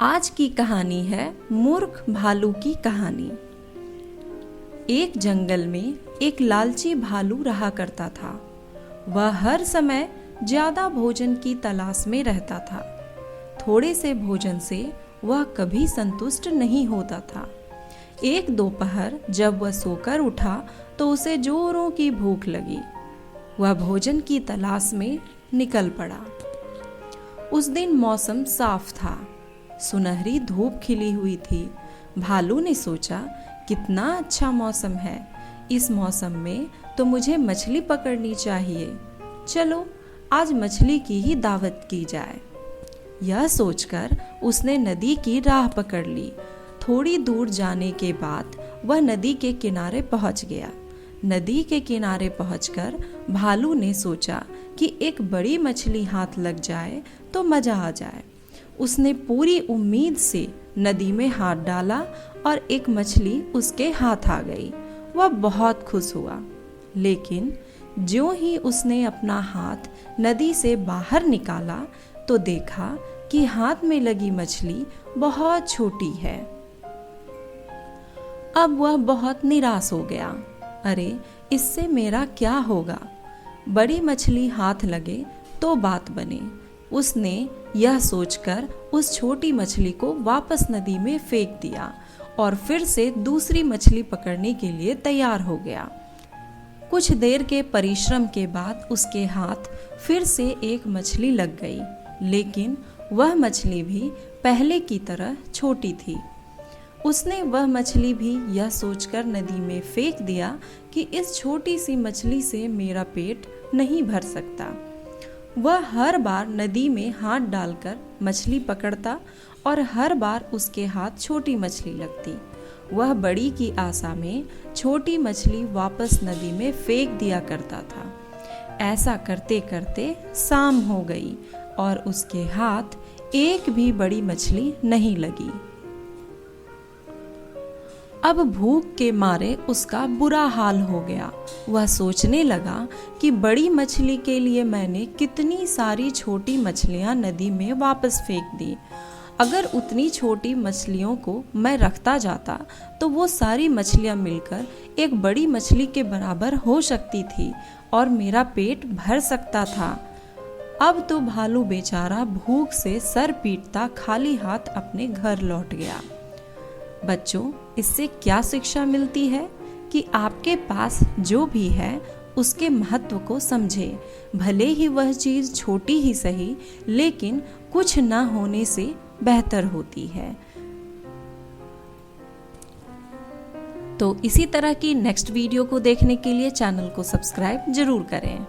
आज की कहानी है मूर्ख भालू की कहानी। एक जंगल में एक लालची भालू रहा करता था। वह हर समय ज्यादा भोजन की तलाश में रहता था। थोड़े से भोजन से वह कभी संतुष्ट नहीं होता था। एक दोपहर जब वह सोकर उठा तो उसे जोरों की भूख लगी। वह भोजन की तलाश में निकल पड़ा। उस दिन मौसम साफ था। सुनहरी धूप खिली हुई थी। भालू ने सोचा, कितना अच्छा मौसम है। इस मौसम में तो मुझे मछली पकड़नी चाहिए। चलो आज मछली की ही दावत की जाए। यह सोचकर उसने नदी की राह पकड़ ली। थोड़ी दूर जाने के बाद वह नदी के किनारे पहुंच गया। नदी के किनारे पहुंचकर भालू ने सोचा कि एक बड़ी मछली हाथ लग जाए तो मजा आ जाए। उसने पूरी उम्मीद से नदी में हाथ डाला और एक मछली उसके हाथ आ गई। वह बहुत खुश हुआ। लेकिन ज्यों ही उसने अपना हाथ नदी से बाहर निकाला तो देखा कि हाथ में लगी मछली बहुत छोटी है। अब वह बहुत निराश हो गया। अरे, इससे मेरा क्या होगा? बड़ी मछली हाथ लगे तो बात बने। उसने यह सोचकर उस छोटी मछली को वापस नदी में फेंक दिया और फिर से दूसरी मछली पकड़ने के लिए तैयार हो गया। कुछ देर के परिश्रम के बाद उसके हाथ फिर से एक मछली लग गई, लेकिन वह मछली भी पहले की तरह छोटी थी। उसने वह मछली भी यह सोचकर नदी में फेंक दिया कि इस छोटी सी मछली से मेरा पेट नहीं भर सकता। वह हर बार नदी में हाथ डालकर मछली पकड़ता और हर बार उसके हाथ छोटी मछली लगती। वह बड़ी की आशा में छोटी मछली वापस नदी में फेंक दिया करता था। ऐसा करते करते शाम हो गई और उसके हाथ एक भी बड़ी मछली नहीं लगी। अब भूख के मारे उसका बुरा हाल हो गया। वह सोचने लगा कि बड़ी मछली के लिए मैंने कितनी सारी छोटी मछलियां नदी में वापस फेंक दी। अगर उतनी छोटी मछलियों को मैं रखता जाता तो वो सारी मछलियां मिलकर एक बड़ी मछली के बराबर हो सकती थी और मेरा पेट भर सकता था। अब तो भालू बेचारा भूख से सर पीटता खाली हाथ अपने घर लौट गया। बच्चों, इससे क्या शिक्षा मिलती है कि आपके पास जो भी है उसके महत्व को समझें। भले ही वह चीज़ छोटी ही सही, लेकिन कुछ न होने से बेहतर होती है। तो इसी तरह की नेक्स्ट वीडियो को देखने के लिए चैनल को सब्सक्राइब जरूर करें।